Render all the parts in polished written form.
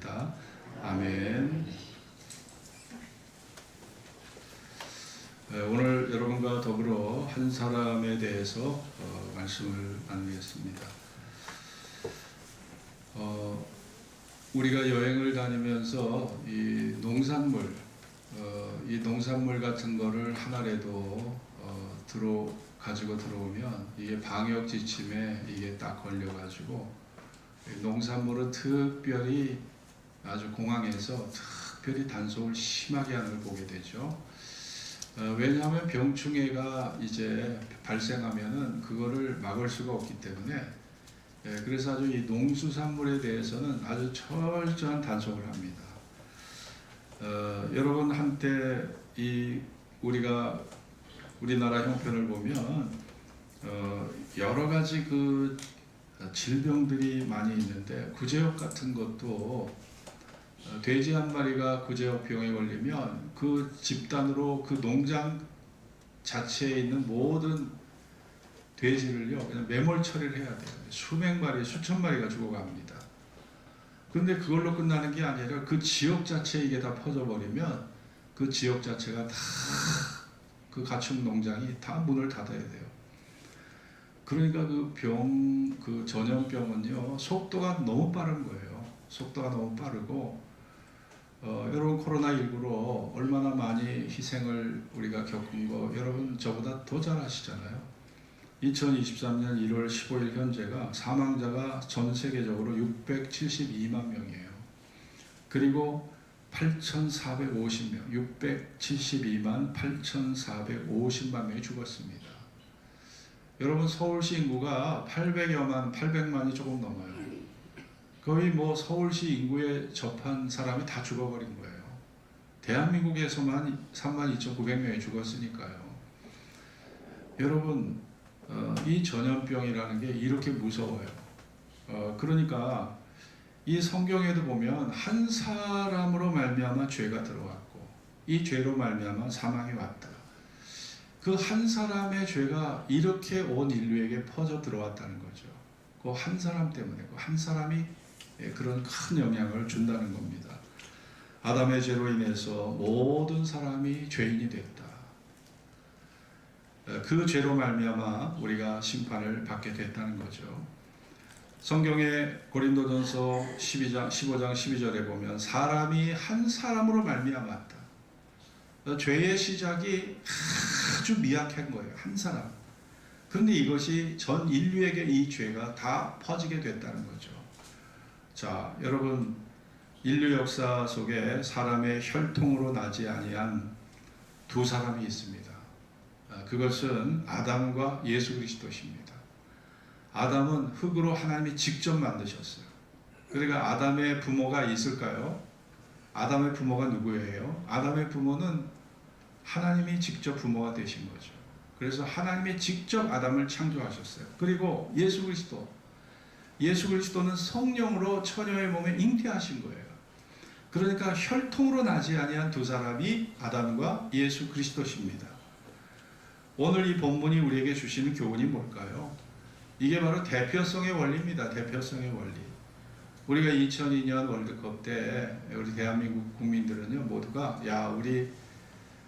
기도드립니다. 아멘. 오늘 여러분과 더불어 한 사람에 대해서 말씀을 나누겠습니다. 우리가 여행을 다니면서 이 농산물 같은 거를 하나라도 가지고 들어오면 이게 방역 지침에 이게 딱 걸려가지고 농산물은 특별히 아주 공항에서 특별히 단속을 심하게 하는 걸 보게 되죠. 왜냐하면 병충해가 이제 발생하면은 그거를 막을 수가 없기 때문에 그래서 아주 이 농수산물에 대해서는 아주 철저한 단속을 합니다. 여러분 한때 우리나라 형편을 보면 여러 가지 그 질병들이 많이 있는데 구제역 같은 것도 돼지 한 마리가 구제역병에 걸리면 그 집단으로 그 농장 자체에 있는 모든 돼지를요 그냥 매몰 처리를 해야 돼요. 수백 마리, 수천 마리가 죽어갑니다. 그런데 그걸로 끝나는 게 아니라 그 지역 자체에 이게 다 퍼져버리면 그 지역 자체가 다 그 가축 농장이 다 문을 닫아야 돼요. 그러니까 그 전염병은요 속도가 너무 빠른 거예요. 속도가 너무 빠르고 여러분 코로나19로 얼마나 많이 희생을 우리가 겪은 거 여러분 저보다 더 잘 아시잖아요. 2023년 1월 15일 현재가 사망자가 전 세계적으로 672만 명이에요. 그리고 8,450명, 672만 8,450만 명이 죽었습니다. 여러분 서울시 인구가 800만이 조금 넘어요. 거의 뭐 서울시 인구에 접한 사람이 다 죽어버린 거예요. 대한민국에서만 32,900명이 죽었으니까요. 여러분 이 전염병이라는 게 이렇게 무서워요. 그러니까 이 성경에도 보면 한 사람으로 말미암아 죄가 들어왔고 이 죄로 말미암아 사망이 왔다. 그 한 사람의 죄가 이렇게 온 인류에게 퍼져 들어왔다는 거죠. 그 한 사람 때문에 그 한 사람이 그런 큰 영향을 준다는 겁니다. 아담의 죄로 인해서 모든 사람이 죄인이 됐다. 그 죄로 말미암아 우리가 심판을 받게 됐다는 거죠. 성경의 고린도전서 15장 12절에 보면 사람이 한 사람으로 말미암았다. 죄의 시작이 아주 미약한 거예요. 한 사람. 그런데 이것이 전 인류에게 이 죄가 다 퍼지게 됐다는 거죠. 자, 여러분 인류 역사 속에 사람의 혈통으로 나지 아니한 두 사람이 있습니다. 그것은 아담과 예수 그리스도십니다. 아담은 흙으로 하나님이 직접 만드셨어요. 그러니까 아담의 부모가 있을까요? 아담의 부모가 누구예요? 아담의 부모는 하나님이 직접 부모가 되신 거죠. 그래서 하나님이 직접 아담을 창조하셨어요. 그리고 예수 그리스도는 성령으로 처녀의 몸에 잉태하신 거예요. 그러니까 혈통으로 나지 아니한 두 사람이 아담과 예수 그리스도십니다. 오늘 이 본문이 우리에게 주시는 교훈이 뭘까요? 이게 바로 대표성의 원리입니다. 대표성의 원리. 우리가 2002년 월드컵 때 우리 대한민국 국민들은요 모두가 우리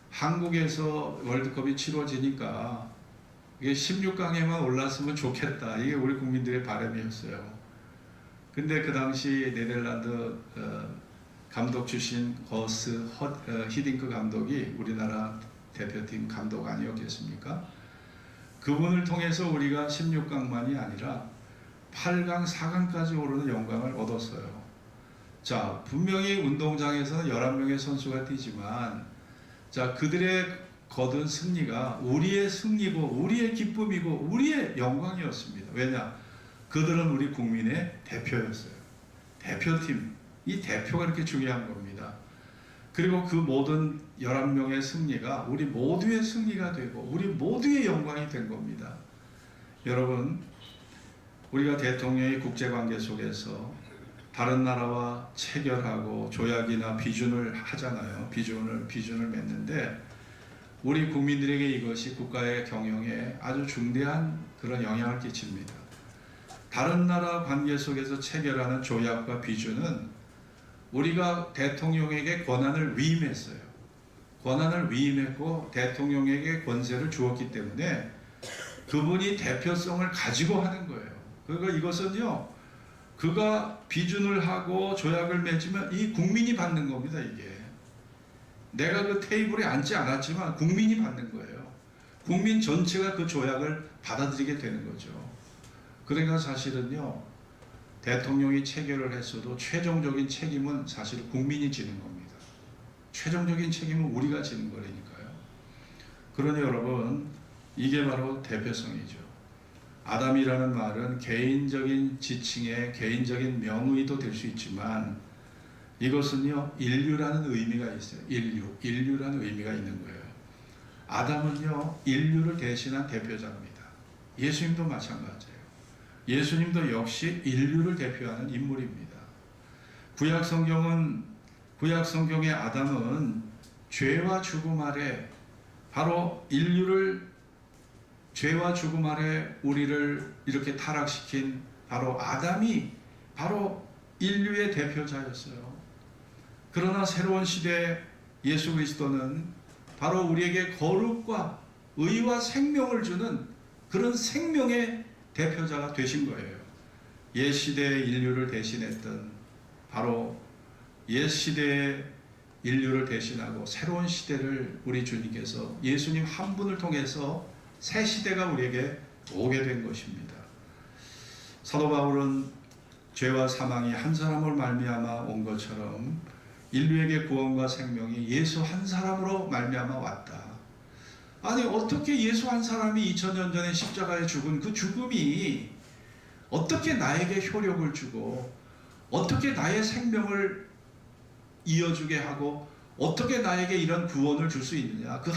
한국에서 월드컵이 치러지니까 이게 16강에만 올랐으면 좋겠다. 이게 우리 국민들의 바람이었어요. 근데 그 당시 네덜란드 감독 출신 거스 히딩크 감독이 우리나라 대표팀 감독 아니었겠습니까? 그분을 통해서 우리가 16강만이 아니라 8강, 4강까지 오르는 영광을 얻었어요. 자, 분명히 운동장에서는 11명의 선수가 뛰지만 자, 그들의 거둔 승리가 우리의 승리고 우리의 기쁨이고 우리의 영광이었습니다. 왜냐? 그들은 우리 국민의 대표였어요. 대표팀. 이 대표가 이렇게 중요한 겁니다. 그리고 그 모든 11명의 승리가 우리 모두의 승리가 되고 우리 모두의 영광이 된 겁니다. 여러분, 우리가 대통령의 국제관계 속에서 다른 나라와 체결하고 조약이나 비준을 하잖아요. 비준을 맺는데 우리 국민들에게 이것이 국가의 경영에 아주 중대한 그런 영향을 끼칩니다. 다른 나라 관계 속에서 체결하는 조약과 비준은 우리가 대통령에게 권한을 위임했어요. 권한을 위임했고 대통령에게 권세를 주었기 때문에 그분이 대표성을 가지고 하는 거예요. 그러니까 이것은요, 그가 비준을 하고 조약을 맺으면 이 국민이 받는 겁니다. 이게 내가 그 테이블에 앉지 않았지만 국민이 받는 거예요. 국민 전체가 그 조약을 받아들이게 되는 거죠. 그러니까 사실은요, 대통령이 체결을 했어도 최종적인 책임은 사실 국민이 지는 겁니다. 최종적인 책임은 우리가 지는 거라니까요. 그러니 여러분, 이게 바로 대표성이죠. 아담이라는 말은 개인적인 지칭의 개인적인 명의도 될 수 있지만 이것은요, 인류라는 의미가 있어요. 인류라는 의미가 있는 거예요. 아담은요, 인류를 대신한 대표자입니다. 예수님도 마찬가지예요. 예수님도 역시 인류를 대표하는 인물입니다. 구약 성경의 아담은 죄와 죽음 아래, 바로 인류를 죄와 죽음 아래 우리를 이렇게 타락시킨 바로 아담이 바로 인류의 대표자였어요. 그러나 새로운 시대 예수 그리스도는 바로 우리에게 거룩과 의와 생명을 주는 그런 생명의 대표자가 되신 거예요. 옛 시대의 인류를 대신했던, 바로 옛 시대의 인류를 대신하고 새로운 시대를 우리 주님께서 예수님 한 분을 통해서 새 시대가 우리에게 오게 된 것입니다. 사도 바울은 죄와 사망이 한 사람을 말미암아 온 것처럼 인류에게 구원과 생명이 예수 한 사람으로 말미암아 왔다. 아니, 어떻게 예수 한 사람이 2000년 전에 십자가에 죽은 그 죽음이 어떻게 나에게 효력을 주고 어떻게 나의 생명을 이어주게 하고 어떻게 나에게 이런 구원을 줄 수 있느냐. 그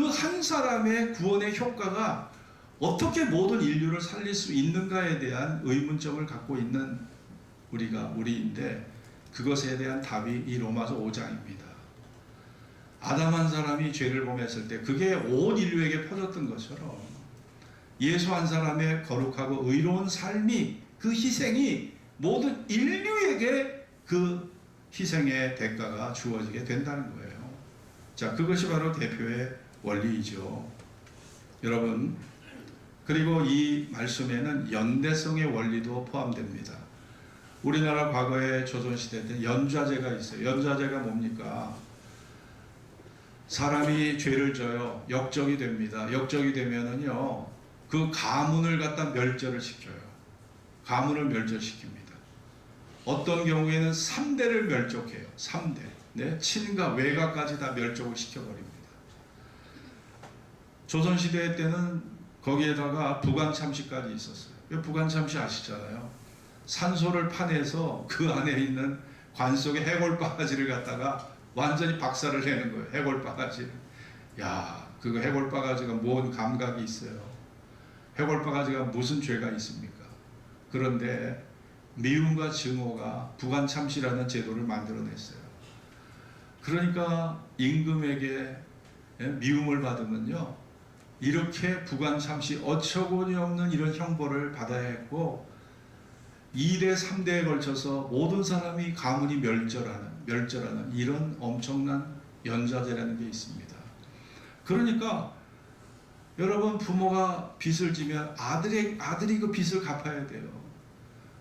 한 사람의 구원의 효과가 어떻게 모든 인류를 살릴 수 있는가에 대한 의문점을 갖고 있는 우리인데, 그것에 대한 답이 이 로마서 5장입니다. 아담 한 사람이 죄를 범했을 때 그게 온 인류에게 퍼졌던 것처럼 예수 한 사람의 거룩하고 의로운 삶이, 그 희생이 모든 인류에게 그 희생의 대가가 주어지게 된다는 거예요. 자, 그것이 바로 대표의 원리이죠. 여러분, 그리고 이 말씀에는 연대성의 원리도 포함됩니다. 우리나라 과거의 조선시대 때 연좌제가 있어요. 연좌제가 뭡니까? 사람이 죄를 져요. 역적이 됩니다. 역적이 되면은요, 그 가문을 갖다 멸절을 시켜요. 가문을 멸절시킵니다. 어떤 경우에는 3대를 멸족해요. 3대. 네? 친가, 외가까지 다 멸족을 시켜버립니다. 조선시대 때는 거기에다가 부관참시까지 있었어요. 부관참시 아시잖아요. 산소를 파내서 그 안에 있는 관 속에 해골바가지를 갖다가 완전히 박살을 내는 거예요. 해골바가지를. 야, 그거 해골바가지가 뭔 감각이 있어요. 해골바가지가 무슨 죄가 있습니까? 그런데 미움과 증오가 부관참시라는 제도를 만들어냈어요. 그러니까 임금에게 미움을 받으면요, 이렇게 부관참시 어처구니 없는 이런 형벌을 받아야 했고, 2대 3대에 걸쳐서 모든 사람이 가문이 멸절하는 이런 엄청난 연좌제라는 게 있습니다. 그러니까 여러분, 부모가 빚을 지면 아들이 그 빚을 갚아야 돼요.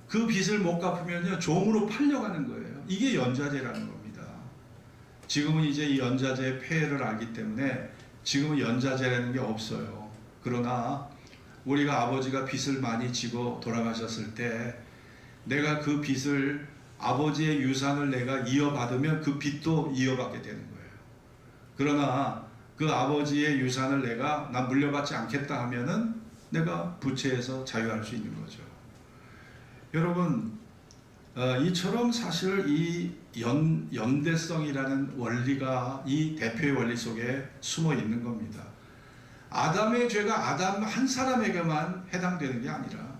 그 빚을 못 갚으면요, 종으로 팔려가는 거예요. 이게 연좌제라는 겁니다. 지금은 이제 이 연좌제의 폐해를 알기 때문에 지금은 연좌제라는 게 없어요. 그러나 우리가 아버지가 빚을 많이 지고 돌아가셨을 때 내가 그 빚을, 아버지의 유산을 내가 이어받으면 그 빚도 이어받게 되는 거예요. 그러나 그 아버지의 유산을 난 물려받지 않겠다 하면은 내가 부채에서 자유할 수 있는 거죠. 여러분, 이처럼 사실 이 연대성이라는 원리가 이 대표의 원리 속에 숨어 있는 겁니다. 아담의 죄가 아담 한 사람에게만 해당되는 게 아니라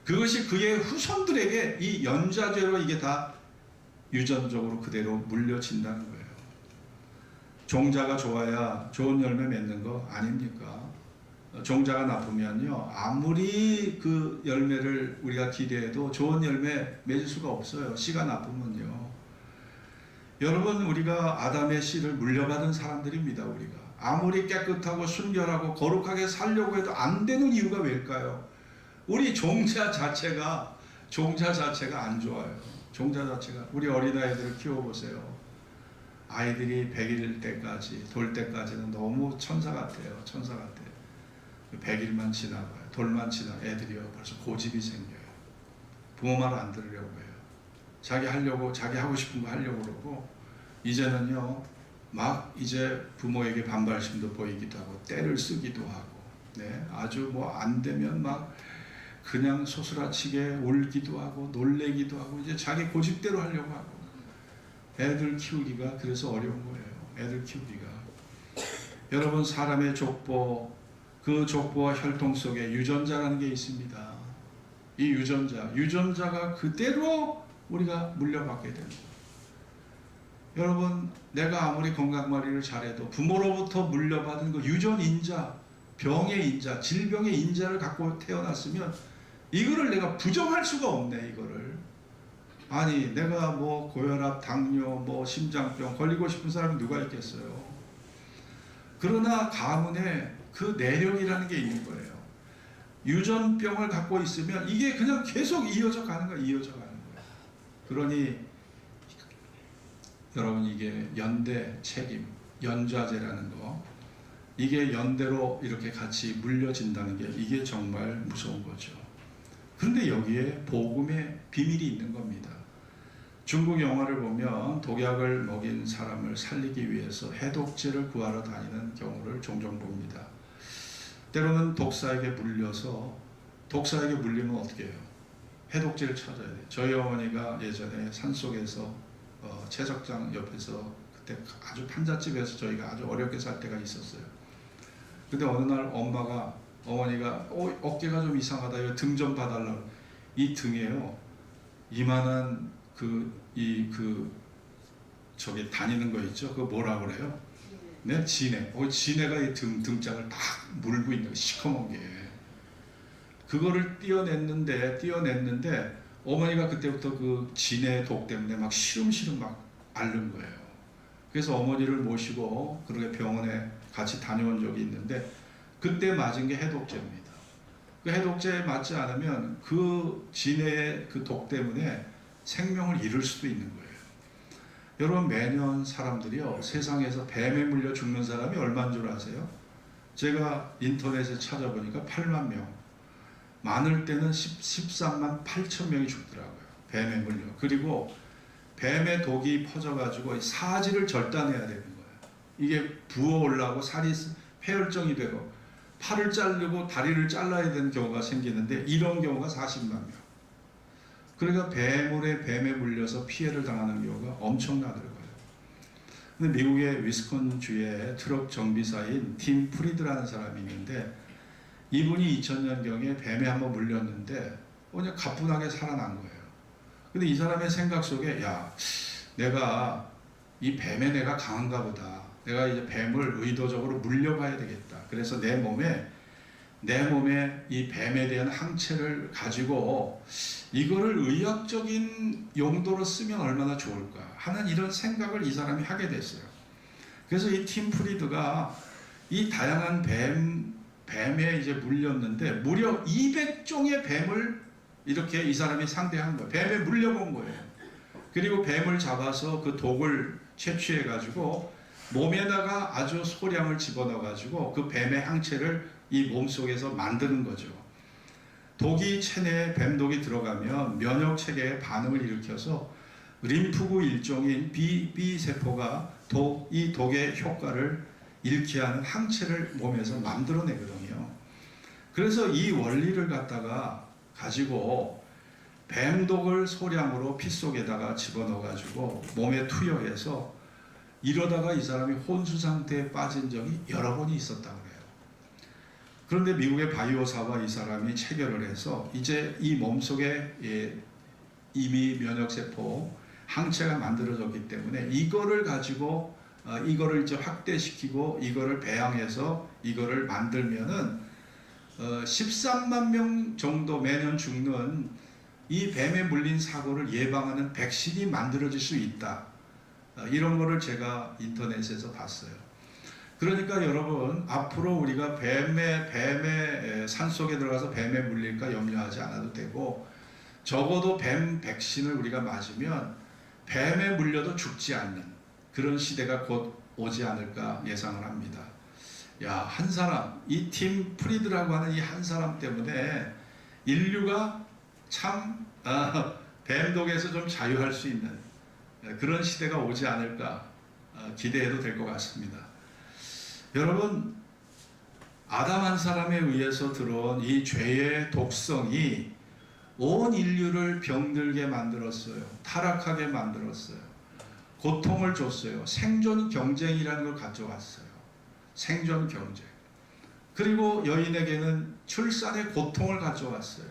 그것이 그의 후손들에게 이 연좌죄로 이게 다 유전적으로 그대로 물려진다는 거예요. 종자가 좋아야 좋은 열매 맺는 거 아닙니까? 종자가 나쁘면요, 아무리 그 열매를 우리가 기대해도 좋은 열매 맺을 수가 없어요. 씨가 나쁘면요. 여러분, 우리가 아담의 씨를 물려받은 사람들입니다. 우리가 아무리 깨끗하고 순결하고 거룩하게 살려고 해도 안 되는 이유가 왜일까요? 우리 종자 자체가 안 좋아요. 종자 자체가. 우리 어린아이들을 키워보세요. 아이들이 100일 때까지, 돌 때까지는 너무 천사 같아요. 천사 같아요. 100일만 지나봐요. 돌만 지나 애들이요, 벌써 고집이 생겨요. 부모 말 안 들으려고 해요. 자기 하고 싶은 거 하려고 그러고, 이제는요, 막 이제 부모에게 반발심도 보이기도 하고, 때를 쓰기도 하고, 네, 아주 뭐 안 되면 막 그냥 소스라치게 울기도 하고, 놀래기도 하고, 이제 자기 고집대로 하려고 하고, 애들 키우기가 그래서 어려운 거예요. 애들 키우기가. 여러분, 사람의 족보, 그 족보와 혈통 속에 유전자라는 게 있습니다. 이 유전자가 그대로 우리가 물려받게 됩니다. 여러분, 내가 아무리 건강관리를 잘해도 부모로부터 물려받은 그 유전인자, 병의 인자, 질병의 인자를 갖고 태어났으면 이거를 내가 부정할 수가 없네. 이거를. 아니, 내가 뭐 고혈압, 당뇨, 뭐 심장병 걸리고 싶은 사람이 누가 있겠어요. 그러나 가문에 그 내력이라는 게 있는 거예요. 유전병을 갖고 있으면 이게 그냥 계속 이어져 가는 거예요. 그러니 여러분, 이게 연대 책임, 연좌제라는 거, 이게 연대로 이렇게 같이 물려진다는 게 이게 정말 무서운 거죠. 그런데 여기에 복음의 비밀이 있는 겁니다. 중국 영화를 보면 독약을 먹인 사람을 살리기 위해서 해독제를 구하러 다니는 경우를 종종 봅니다. 때로는 독사에게 물리면 어떻게 해요? 해독제를 찾아야 돼요. 저희 어머니가 예전에 산속에서 채석장 옆에서 그때 아주 판잣집에서 저희가 아주 어렵게 살 때가 있었어요. 근데 어느 날 어머니가 어깨가 좀 이상하다, 이거 등 좀 봐달라고. 이 등에요, 이만한 저기 다니는 거 있죠? 그거 뭐라 그래요? 네, 지네가 이 등짝을 딱 물고 있는 거, 시커먼 게. 그거를 띄어냈는데 어머니가 그때부터 그 지네 독 때문에 막 시름시름 막 앓는 거예요. 그래서 어머니를 모시고 그렇게 병원에 같이 다녀온 적이 있는데, 그때 맞은 게 해독제입니다. 그 해독제에 맞지 않으면 그 지네의 그 독 때문에 생명을 잃을 수도 있는 거예요. 여러분, 매년 사람들이요, 세상에서 뱀에 물려 죽는 사람이 얼마인 줄 아세요? 제가 인터넷에 찾아보니까 8만 명, 많을 때는 13만 8천 명이 죽더라고요. 뱀에 물려. 그리고 뱀의 독이 퍼져가지고 사지를 절단해야 되는 거예요. 이게 부어올라고 살이 폐혈증이 되고 팔을 자르고 다리를 잘라야 되는 경우가 생기는데, 이런 경우가 40만 명. 그러니까 뱀에 물려서 피해를 당하는 경우가 엄청나더라고요. 근데 미국의 위스콘주의 트럭 정비사인 팀 프리드라는 사람이 있는데, 이분이 2000년경에 뱀에 한번 물렸는데 그냥 가뿐하게 살아난 거예요. 근데 이 사람의 생각 속에, 야, 내가 이 뱀에 내가 강한가 보다. 내가 이제 뱀을 의도적으로 물려봐야 되겠다. 그래서 내 몸에 이 뱀에 대한 항체를 가지고 이거를 의학적인 용도로 쓰면 얼마나 좋을까 하는 이런 생각을 이 사람이 하게 됐어요. 그래서 이 팀 프리드가 이 다양한 뱀에 이제 물렸는데 무려 200종의 뱀을 이렇게 이 사람이 상대한 거예요. 뱀에 물려본 거예요. 그리고 뱀을 잡아서 그 독을 채취해 가지고 몸에다가 아주 소량을 집어넣어 가지고 그 뱀의 항체를 이 몸속에서 만드는 거죠. 독이 체내에 뱀독이 들어가면 면역 체계에 반응을 일으켜서 림프구 일종인 B 세포가 이 독의 효과를 잃게 하는 항체를 몸에서 만들어내거든요. 그래서 이 원리를 갖다가 가지고 뱀독을 소량으로 피 속에다가 집어넣어 가지고 몸에 투여해서, 이러다가 이 사람이 혼수 상태에 빠진 적이 여러 번이 있었다고 해요. 그런데 미국의 바이오사와 이 사람이 체결을 해서 이제 이 몸속에 이미 면역세포 항체가 만들어졌기 때문에 이거를 가지고 이거를 이제 확대시키고 이거를 배양해서 이거를 만들면은 13만 명 정도 매년 죽는 이 뱀에 물린 사고를 예방하는 백신이 만들어질 수 있다. 이런 거를 제가 인터넷에서 봤어요. 그러니까 여러분, 앞으로 우리가 뱀의 산속에 들어가서 뱀에 물릴까 염려하지 않아도 되고, 적어도 뱀 백신을 우리가 맞으면 뱀에 물려도 죽지 않는 그런 시대가 곧 오지 않을까 예상을 합니다. 야, 한 사람, 이 팀 프리드라고 하는 이 한 사람 때문에 인류가 참 뱀독에서 좀 자유할 수 있는 그런 시대가 오지 않을까 기대해도 될 것 같습니다. 여러분, 아담 한 사람에 의해서 들어온 이 죄의 독성이 온 인류를 병들게 만들었어요. 타락하게 만들었어요. 고통을 줬어요. 생존 경쟁이라는 걸 가져왔어요. 생존 경쟁. 그리고 여인에게는 출산의 고통을 가져왔어요.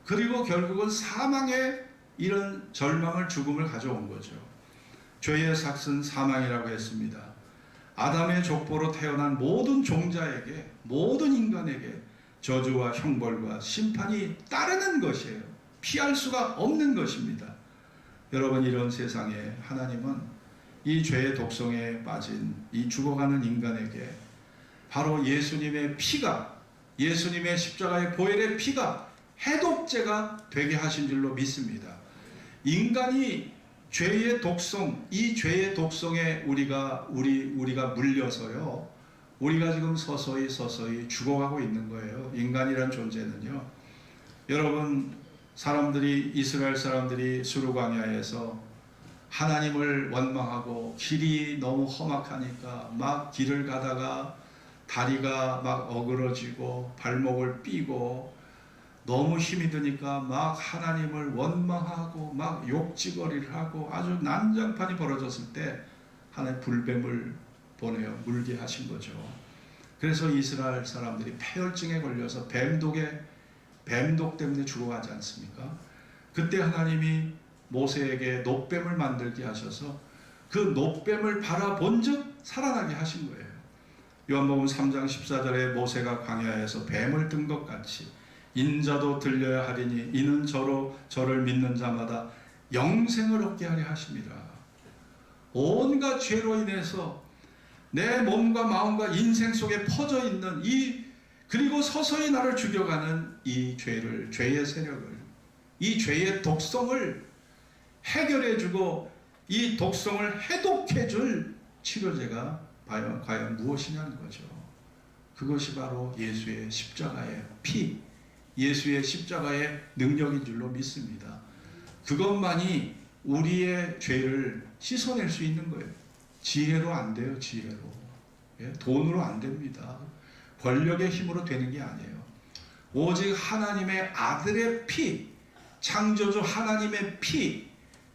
그리고 결국은 사망의 이런 절망을, 죽음을 가져온 거죠. 죄의 삭은 사망이라고 했습니다. 아담의 족보로 태어난 모든 종자에게, 모든 인간에게 저주와 형벌과 심판이 따르는 것이에요. 피할 수가 없는 것입니다. 여러분, 이런 세상에 하나님은 이 죄의 독성에 빠진 이 죽어가는 인간에게 바로 예수님의 피가, 예수님의 십자가의 보혈의 피가 해독제가 되게 하신 줄로 믿습니다. 인간이 죄의 독성, 이 죄의 독성에 우리가 물려서요, 우리가 지금 서서히 죽어가고 있는 거예요. 인간이란 존재는요. 여러분, 이스라엘 사람들이 수르 광야에서 하나님을 원망하고 길이 너무 험악하니까 막 길을 가다가 다리가 막 어그러지고 발목을 삐고 너무 힘이 드니까 막 하나님을 원망하고 막 욕지거리를 하고 아주 난장판이 벌어졌을 때 하나님 불뱀을 보내어 물게 하신 거죠. 그래서 이스라엘 사람들이 폐혈증에 걸려서 뱀독 때문에 죽어가지 않습니까? 그때 하나님이 모세에게 놋뱀을 만들게 하셔서 그 놋뱀을 바라본 즉 살아나게 하신 거예요. 요한복음 3장 14절에 모세가 광야에서 뱀을 든 것 같이 인자도 들려야 하리니 이는 저를 믿는 자마다 영생을 얻게 하려 하십니다. 온갖 죄로 인해서 내 몸과 마음과 인생 속에 퍼져 있는 그리고 서서히 나를 죽여가는 이 죄의 세력을, 이 죄의 독성을 해결해주고 이 독성을 해독해줄 치료제가 과연 무엇이냐는 거죠. 그것이 바로 예수의 십자가의 피, 예수의 십자가의 능력인 줄로 믿습니다. 그것만이 우리의 죄를 씻어낼 수 있는 거예요. 지혜로 안 돼요. 지혜로. 돈으로 안 됩니다. 권력의 힘으로 되는 게 아니에요. 오직 하나님의 아들의 피, 창조주 하나님의 피,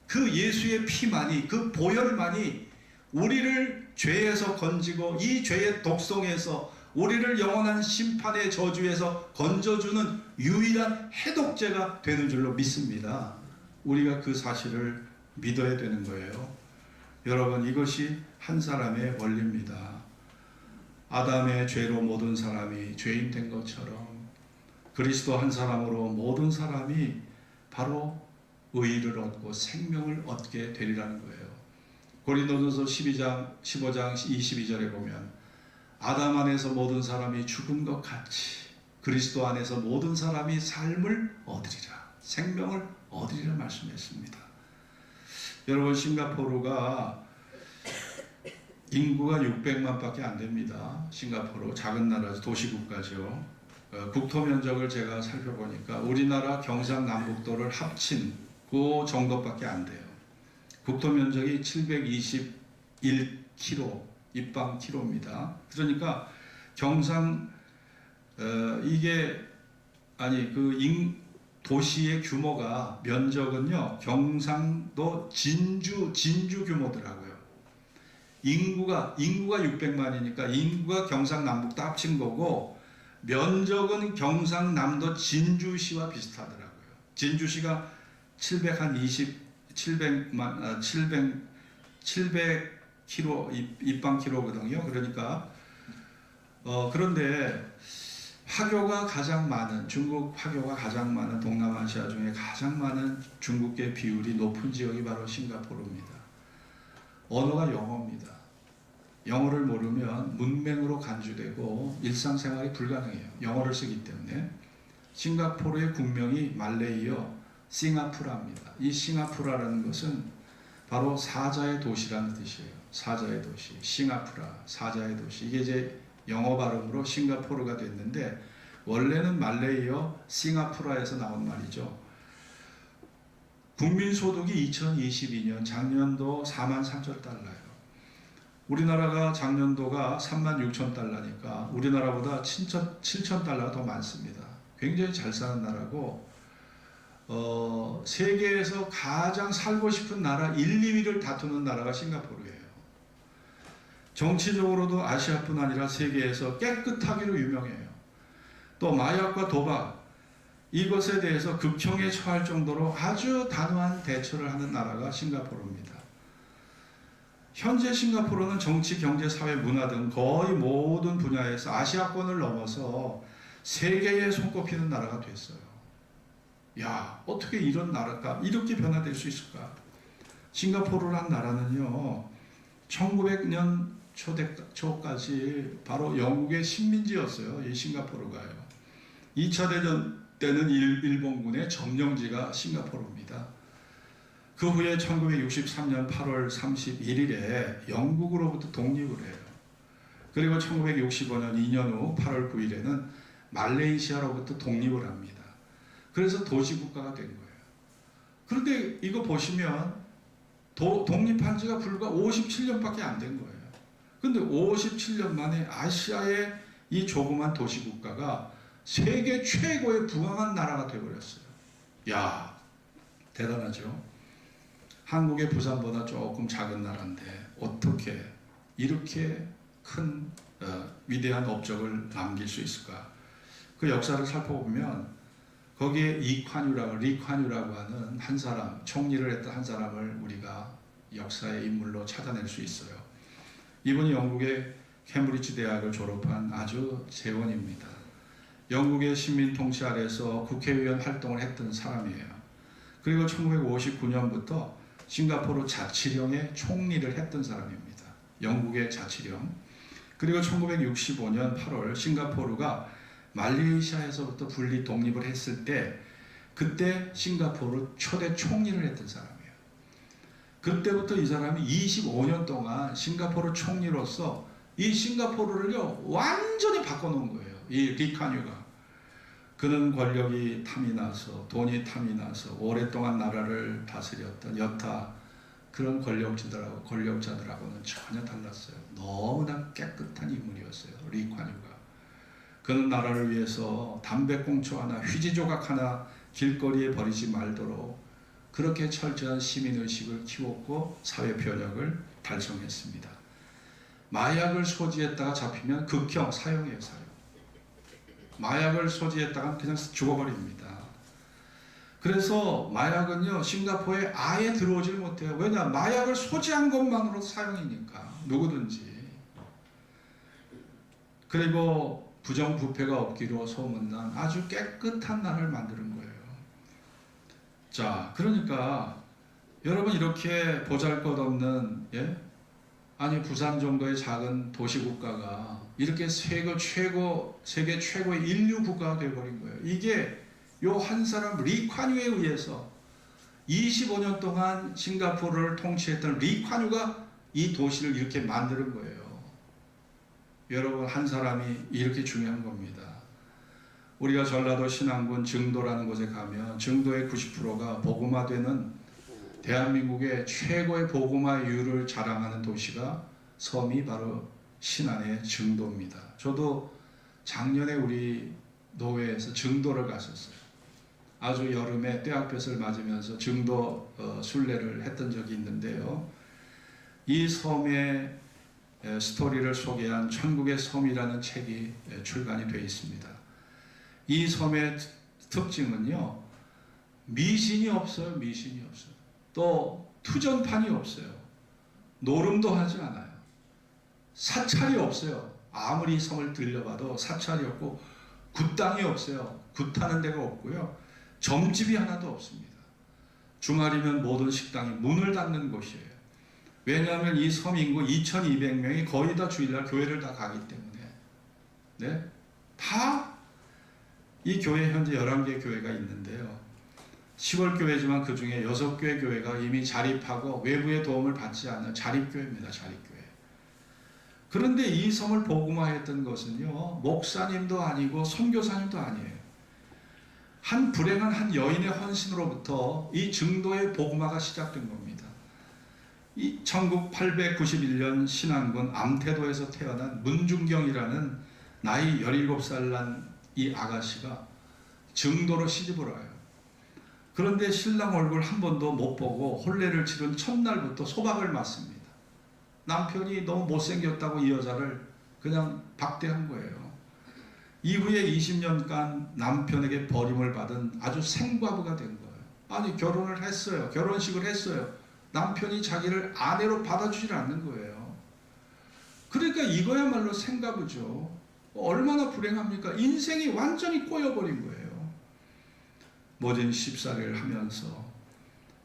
그 예수의 피만이, 그 보혈만이 우리를 죄에서 건지고 이 죄의 독성에서 우리를 영원한 심판의 저주에서 건져주는 유일한 해독제가 되는 줄로 믿습니다. 우리가 그 사실을 믿어야 되는 거예요. 여러분, 이것이 한 사람의 원리입니다. 아담의 죄로 모든 사람이 죄인 된 것처럼 그리스도 한 사람으로 모든 사람이 바로 의를 얻고 생명을 얻게 되리라는 거예요. 고린도전서 15장 22절에 보면 아담 안에서 모든 사람이 죽은 것 같이 그리스도 안에서 모든 사람이 삶을 얻으리라, 생명을 얻으리라 말씀했습니다. 여러분, 싱가포르가 인구가 600만 밖에 안 됩니다. 싱가포르 작은 나라죠. 도시국가죠. 국토 면적을 제가 살펴보니까 우리나라 경상남북도를 합친 그 정도밖에 안 돼요. 국토 면적이 721km 입방키로입니다. 그러니까 도시의 규모가, 면적은요, 경상도 진주 규모더라고요. 인구가 600만이니까 인구가 경상남북 다 합친 거고 면적은 경상남도 진주시와 비슷하더라고요. 진주시가 700km 입방키로거든요. 그러니까 그런데 화교가 가장 많은, 중국 화교가 가장 많은 동남아시아 중에 가장 많은 중국계 비율이 높은 지역이 바로 싱가포르입니다. 언어가 영어입니다. 영어를 모르면 문맹으로 간주되고 일상생활이 불가능해요. 영어를 쓰기 때문에. 싱가포르의 국명이 말레이어 싱하푸라입니다. 이 싱하푸라라는 것은 바로 사자의 도시라는 뜻이에요. 사자의 도시, 싱하푸라, 사자의 도시. 이게 이제 영어 발음으로 싱가포르가 됐는데 원래는 말레이어 싱하푸라에서 나온 말이죠. 국민소득이 2022년 작년도 43,000달러예요. 우리나라가 작년도가 36,000달러니까 우리나라보다 7,000달러가 더 많습니다. 굉장히 잘 사는 나라고 세계에서 가장 살고 싶은 나라 1, 2위를 다투는 나라가 싱가포르예요. 정치적으로도 아시아뿐 아니라 세계에서 깨끗하기로 유명해요. 또 마약과 도박 이것에 대해서 극형에 처할 정도로 아주 단호한 대처를 하는 나라가 싱가포르입니다. 현재 싱가포르는 정치, 경제, 사회, 문화 등 거의 모든 분야에서 아시아권을 넘어서 세계에 손꼽히는 나라가 됐어요. 야, 어떻게 이런 나라가 이렇게 변화될 수 있을까? 싱가포르란 나라는요, 1900년 초까지 바로 영국의 식민지였어요. 이 싱가포르가요. 2차 대전 때는 일본군의 점령지가 싱가포르입니다. 그 후에 1963년 8월 31일에 영국으로부터 독립을 해요. 그리고 1965년 2년 후 8월 9일에는 말레이시아로부터 독립을 합니다. 그래서 도시국가가 된 거예요. 그런데 이거 보시면 독립한 지가 불과 57년밖에 안 된 거예요. 근데 57년 만에 아시아의 이 조그만 도시국가가 세계 최고의 부강한 나라가 되어버렸어요. 야, 대단하죠? 한국의 부산보다 조금 작은 나라인데 어떻게 이렇게 큰 위대한 업적을 남길 수 있을까? 그 역사를 살펴보면 거기에 리콴유라고 하는 한 사람, 총리를 했던 한 사람을 우리가 역사의 인물로 찾아낼 수 있어요. 이분이 영국의 캠브리지 대학을 졸업한 아주 재원입니다. 영국의 식민 통치 아래서 국회의원 활동을 했던 사람이에요. 그리고 1959년부터 싱가포르 자치령의 총리를 했던 사람입니다. 영국의 자치령. 그리고 1965년 8월 싱가포르가 말레이시아에서부터 분리 독립을 했을 때 그때 싱가포르 초대 총리를 했던 사람이에요. 그때부터 이 사람이 25년 동안 싱가포르 총리로서 이 싱가포르를요 완전히 바꿔놓은 거예요. 이 리콴유가. 그는 권력이 탐이 나서 돈이 탐이 나서 오랫동안 나라를 다스렸던 여타 그런 권력자들하고는 전혀 달랐어요. 너무나 깨끗한 인물이었어요. 리콴유가. 그는 나라를 위해서 담배꽁초 하나, 휴지 조각 하나 길거리에 버리지 말도록 그렇게 철저한 시민의식을 키웠고 사회 변혁을 달성했습니다. 마약을 소지했다가 잡히면 극형 사형이에요. 사형. 마약을 소지했다가 그냥 죽어버립니다. 그래서 마약은요 싱가포르에 아예 들어오질 못해요. 왜냐? 마약을 소지한 것만으로 사형이니까 누구든지. 그리고 부정부패가 없기로 소문난 아주 깨끗한 나라를 만드는 거예요. 자, 그러니까 여러분 이렇게 보잘것없는 아니 부산 정도의 작은 도시국가가 이렇게 세계 최고의 인류 국가가 되어버린 거예요. 이게 요 한 사람 리콴유에 의해서 25년 동안 싱가포르를 통치했던 리콴유가 이 도시를 이렇게 만드는 거예요. 여러분 한 사람이 이렇게 중요한 겁니다. 우리가 전라도 신안군 증도라는 곳에 가면 증도의 90%가 복음화되는 대한민국의 최고의 복음화율을 자랑하는 도시가 섬이 바로 신안의 증도입니다. 저도 작년에 우리 노회에서 증도를 갔었어요. 아주 여름에 떼약볕을 맞으면서 증도 순례를 했던 적이 있는데요. 이 섬의 스토리를 소개한 천국의 섬이라는 책이 출간이 되어 있습니다. 이 섬의 특징은요, 미신이 없어요. 미신이 없어요. 또 투전판이 없어요. 노름도 하지 않아요. 사찰이 없어요. 아무리 섬을 들려봐도 사찰이 없고 굿땅이 없어요. 굿하는 데가 없고요. 점집이 하나도 없습니다. 주말이면 모든 식당이 문을 닫는 곳이에요. 왜냐하면 이 섬 인구 2200명이 거의 다 주일날 교회를 다 가기 때문에, 네? 다 이 교회 현재 11개 교회가 있는데요. 시골교회지만 그 중에 6개 교회가 이미 자립하고 외부의 도움을 받지 않는 자립교회입니다. 자립교회. 그런데 이 섬을 복음화했던 것은요, 목사님도 아니고 선교사님도 아니에요. 한 불행한 한 여인의 헌신으로부터 이 증도의 복음화가 시작된 겁니다. 이 1991년 신안군 암태도에서 태어난 문중경이라는 나이 17살 난 이 아가씨가 증도로 시집을 와요. 그런데 신랑 얼굴 한 번도 못 보고 혼례를 치른 첫날부터 소박을 맞습니다. 남편이 너무 못생겼다고 이 여자를 그냥 박대한 거예요. 이후에 20년간 남편에게 버림을 받은 아주 생과부가 된 거예요. 아니, 결혼을 했어요. 결혼식을 했어요. 남편이 자기를 아내로 받아주질 않는 거예요. 그러니까 이거야말로 생과부죠. 얼마나 불행합니까? 인생이 완전히 꼬여버린 거예요. 모진 십사례를 하면서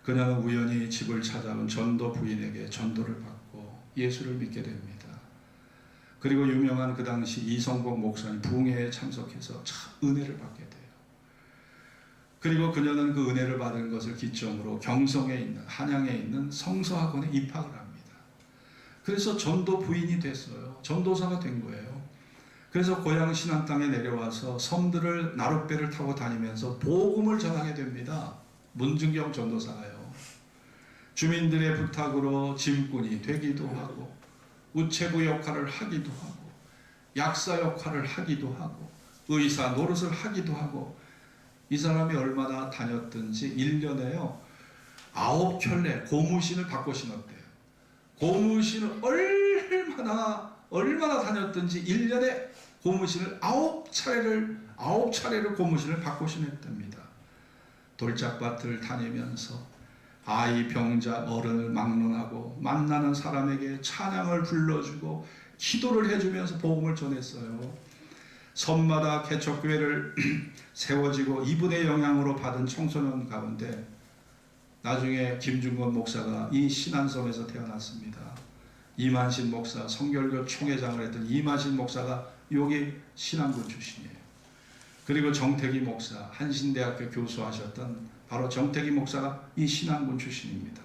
그녀는 우연히 집을 찾아온 전도 부인에게 전도를 받고 예수를 믿게 됩니다. 그리고 유명한 그 당시 이성복 목사님 부흥회에 참석해서 참 은혜를 받게 돼요. 그리고 그녀는 그 은혜를 받은 것을 기점으로 경성에 있는, 한양에 있는 성서학원에 입학을 합니다. 그래서 전도 부인이 됐어요. 전도사가 된 거예요. 그래서 고향 신안 땅에 내려와서 섬들을 나룻배를 타고 다니면서 복음을 전하게 됩니다. 문중경 전도사가요. 주민들의 부탁으로 짐꾼이 되기도 하고 우체부 역할을 하기도 하고 약사 역할을 하기도 하고 의사 노릇을 하기도 하고 이 사람이 얼마나 다녔든지 1년에요 9켤레 고무신을 바꿔 신었대요. 고무신을 얼마나 다녔든지 1년에 고무신을 9차례를 고무신을 바꿔 신었답니다. 돌짝밭을 다니면서 아이 병자 어른을 막론하고 만나는 사람에게 찬양을 불러주고 기도를 해주면서 복음을 전했어요. 섬마다 개척교회를 세워지고 이분의 영향으로 받은 청소년 가운데 나중에 김중건 목사가 이 신안섬에서 태어났습니다. 이만신 목사, 성결교 총회장을 했던 이만신 목사가 여기 신안군 출신이에요. 그리고 정태기 목사, 한신대학교 교수하셨던 바로 정태기 목사가 이 신안군 출신입니다.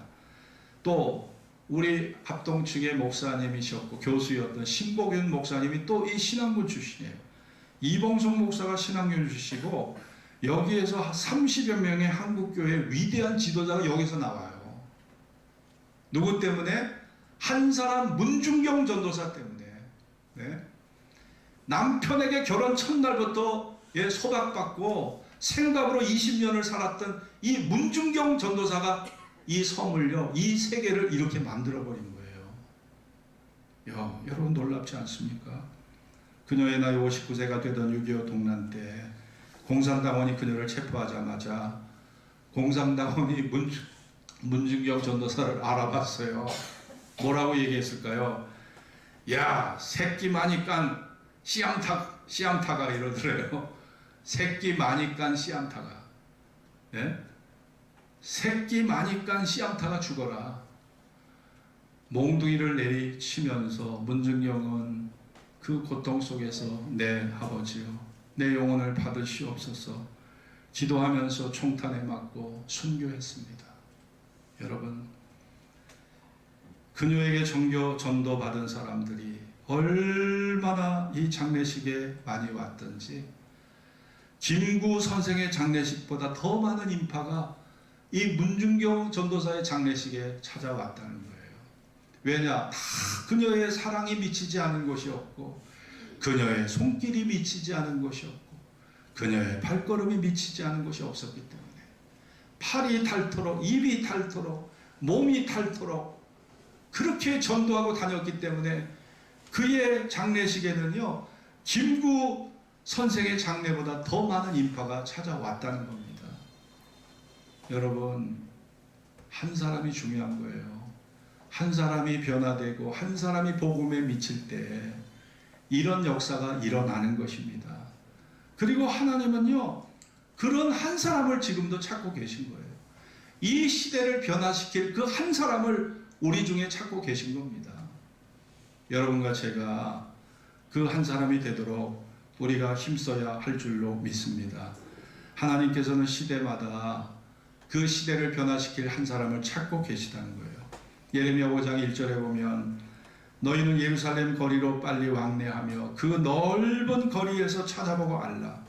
또 우리 합동 측의 목사님이셨고 교수였던 신복윤 목사님이 또 이 신안군 출신이에요. 이봉성 목사가 신안군 출신이고 여기에서 30여 명의 한국교회의 위대한 지도자가 여기서 나와요. 누구 때문에? 한 사람 문중경 전도사 때문에. 네? 남편에게 결혼 첫날부터 소박받고 생각으로 20년을 살았던 이 문중경 전도사가 이 섬을요, 이 세계를 이렇게 만들어버린 거예요. 여러분 놀랍지 않습니까? 그녀의 나이 59세가 되던 6.25 동란 때 공산당원이 그녀를 체포하자마자 공산당원이 문중경 전도사를 알아봤어요. 뭐라고 얘기했을까요? 야, 새끼 많이 깐 씨암타가 이러더래요. 새끼 많이 깐 씨암타가. 예? 새끼 많이 깐 씨암타가 죽어라. 몽둥이를 내리치면서 문중경은 그 고통 속에서 내 아버지요, 내 영혼을 받으시옵소서 기도하면서 총탄에 맞고 순교했습니다. 여러분, 그녀에게 전도 받은 사람들이 얼마나 이 장례식에 많이 왔든지 김구 선생의 장례식보다 더 많은 인파가 이 문중경 전도사의 장례식에 찾아왔다는 거예요. 왜냐? 다 그녀의 사랑이 미치지 않은 것이 없고 그녀의 손길이 미치지 않은 것이 없고 그녀의 발걸음이 미치지 않은 것이 없었기 때문에 팔이 닳도록 입이 닳도록 몸이 닳도록 그렇게 전도하고 다녔기 때문에 그의 장례식에는요 김구 선생의 장례보다 더 많은 인파가 찾아왔다는 겁니다. 여러분, 한 사람이 중요한 거예요. 한 사람이 변화되고 한 사람이 복음에 미칠 때 이런 역사가 일어나는 것입니다. 그리고 하나님은요, 그런 한 사람을 지금도 찾고 계신 거예요. 이 시대를 변화시킬 그 한 사람을 우리 중에 찾고 계신 겁니다. 여러분과 제가 그 한 사람이 되도록 우리가 힘써야 할 줄로 믿습니다. 하나님께서는 시대마다 그 시대를 변화시킬 한 사람을 찾고 계시다는 거예요. 예레미야 5장 1절에 보면 너희는 예루살렘 거리로 빨리 왕래하며 그 넓은 거리에서 찾아보고 알라.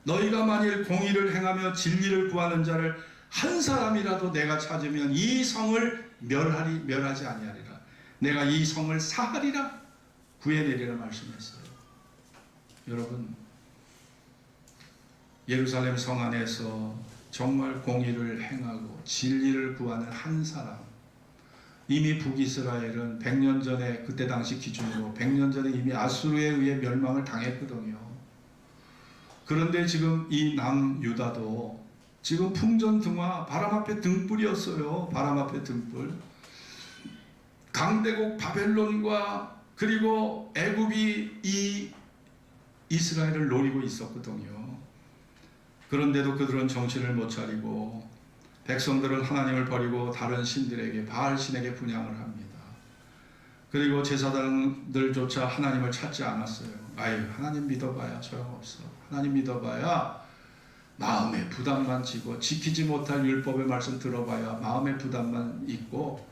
너희가 만일 공의를 행하며 진리를 구하는 자를 한 사람이라도 내가 찾으면 이 성을 멸하지 아니하리라. 내가 이 성을 사하리라 구해내리라 말씀했어요. 여러분, 예루살렘 성 안에서 정말 공의를 행하고 진리를 구하는 한 사람, 이미 북이스라엘은 100년 전에, 그때 당시 기준으로 100년 전에 이미 아수르에 의해 멸망을 당했거든요. 그런데 지금 이 남유다도 지금 풍전등화, 바람 앞에 등불이었어요. 바람 앞에 등불. 강대국 바벨론과 그리고 애굽이 이 이스라엘을 노리고 있었거든요. 그런데도 그들은 정신을 못 차리고 백성들은 하나님을 버리고 다른 신들에게, 바알신에게 분향을 합니다. 그리고 제사장들조차 하나님을 찾지 않았어요. 아유, 하나님 믿어봐야 소용없어. 하나님 믿어봐야 마음의 부담만 지고, 지키지 못할 율법의 말씀 들어봐야 마음의 부담만 있고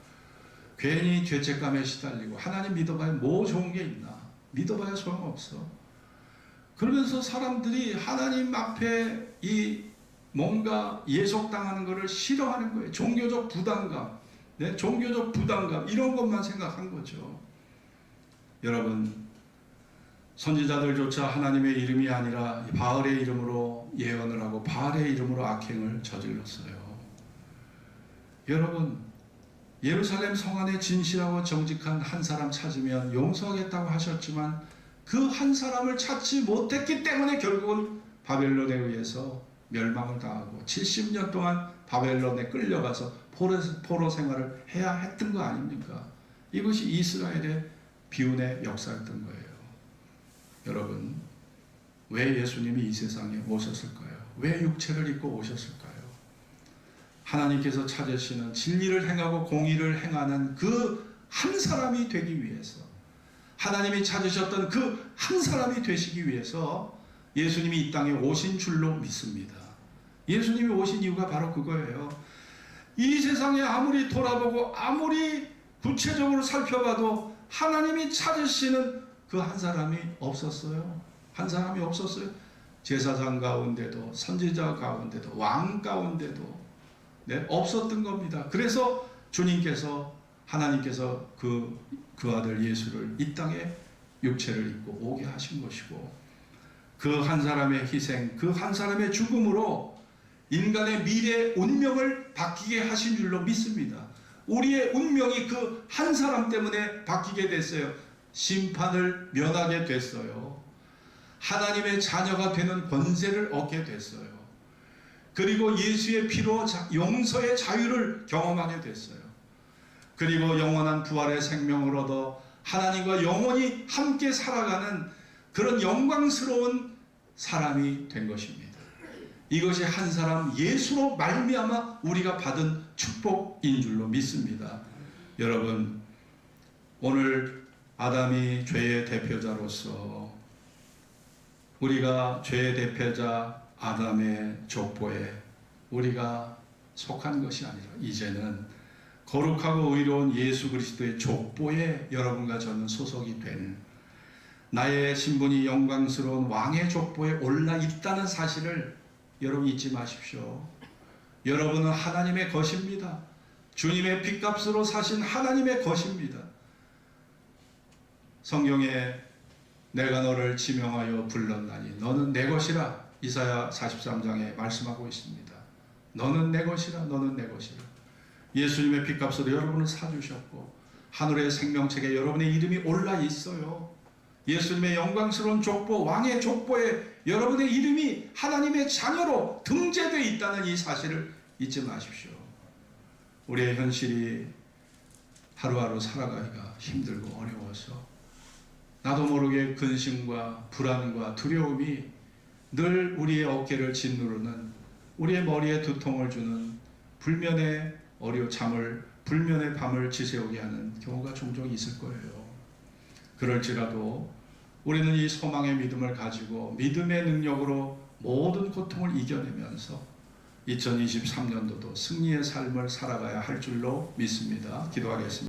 괜히 죄책감에 시달리고, 하나님 믿어봐야 뭐 좋은 게 있나, 믿어봐야 소용없어. 그러면서 사람들이 하나님 앞에 이 뭔가 예속당하는 것을 싫어하는 거예요. 종교적 부담감, 종교적 부담감, 이런 것만 생각한 거죠. 여러분, 선지자들조차 하나님의 이름이 아니라 바알의 이름으로 예언을 하고 바알의 이름으로 악행을 저질렀어요. 여러분, 예루살렘 성 안에 진실하고 정직한 한 사람 찾으면 용서하겠다고 하셨지만 그 한 사람을 찾지 못했기 때문에 결국은 바벨론에 의해서 멸망을 당하고 70년 동안 바벨론에 끌려가서 포로 생활을 해야 했던 거 아닙니까? 이것이 이스라엘의 비운의 역사였던 거예요. 여러분, 왜 예수님이 이 세상에 오셨을까요? 왜 육체를 입고 오셨을까요? 하나님께서 찾으시는 진리를 행하고 공의를 행하는 그 한 사람이 되기 위해서, 하나님이 찾으셨던 그 한 사람이 되시기 위해서 예수님이 이 땅에 오신 줄로 믿습니다. 예수님이 오신 이유가 바로 그거예요. 이 세상에 아무리 돌아보고 아무리 구체적으로 살펴봐도 하나님이 찾으시는 그 한 사람이 없었어요. 한 사람이 없었어요. 제사장 가운데도, 선지자 가운데도, 왕 가운데도 없었던 겁니다. 그래서 주님께서, 하나님께서 그 아들 예수를 이 땅에 육체를 입고 오게 하신 것이고, 그 한 사람의 희생, 그 한 사람의 죽음으로 인간의 미래 운명을 바뀌게 하신 줄로 믿습니다. 우리의 운명이 그 한 사람 때문에 바뀌게 됐어요. 심판을 면하게 됐어요. 하나님의 자녀가 되는 권세를 얻게 됐어요. 그리고 예수의 피로 용서의 자유를 경험하게 됐어요. 그리고 영원한 부활의 생명을 얻어 하나님과 영원히 함께 살아가는 그런 영광스러운 사람이 된 것입니다. 이것이 한 사람 예수로 말미암아 우리가 받은 축복인 줄로 믿습니다. 여러분, 오늘 아담이 죄의 대표자로서 우리가 죄의 대표자 아담의 족보에 우리가 속한 것이 아니라 이제는 거룩하고 의로운 예수 그리스도의 족보에 여러분과 저는 소속이 된, 나의 신분이 영광스러운 왕의 족보에 올라 있다는 사실을 여러분 잊지 마십시오. 여러분은 하나님의 것입니다. 주님의 핏값으로 사신 하나님의 것입니다. 성경에 내가 너를 지명하여 불렀나니 너는 내 것이라, 이사야 43장에 말씀하고 있습니다. 너는 내 것이라, 너는 내 것이라. 예수님의 핏값으로 여러분을 사주셨고 하늘의 생명책에 여러분의 이름이 올라 있어요. 예수님의 영광스러운 족보, 왕의 족보에 여러분의 이름이 하나님의 자녀로 등재되어 있다는 이 사실을 잊지 마십시오. 우리의 현실이 하루하루 살아가기가 힘들고 어려워서 나도 모르게 근심과 불안과 두려움이 늘 우리의 어깨를 짓누르는, 우리의 머리에 두통을 주는 불면의 불면의 밤을 지새우게 하는 경우가 종종 있을 거예요. 그럴지라도 우리는 이 소망의 믿음을 가지고 믿음의 능력으로 모든 고통을 이겨내면서 2023년도도 승리의 삶을 살아가야 할 줄로 믿습니다. 기도하겠습니다.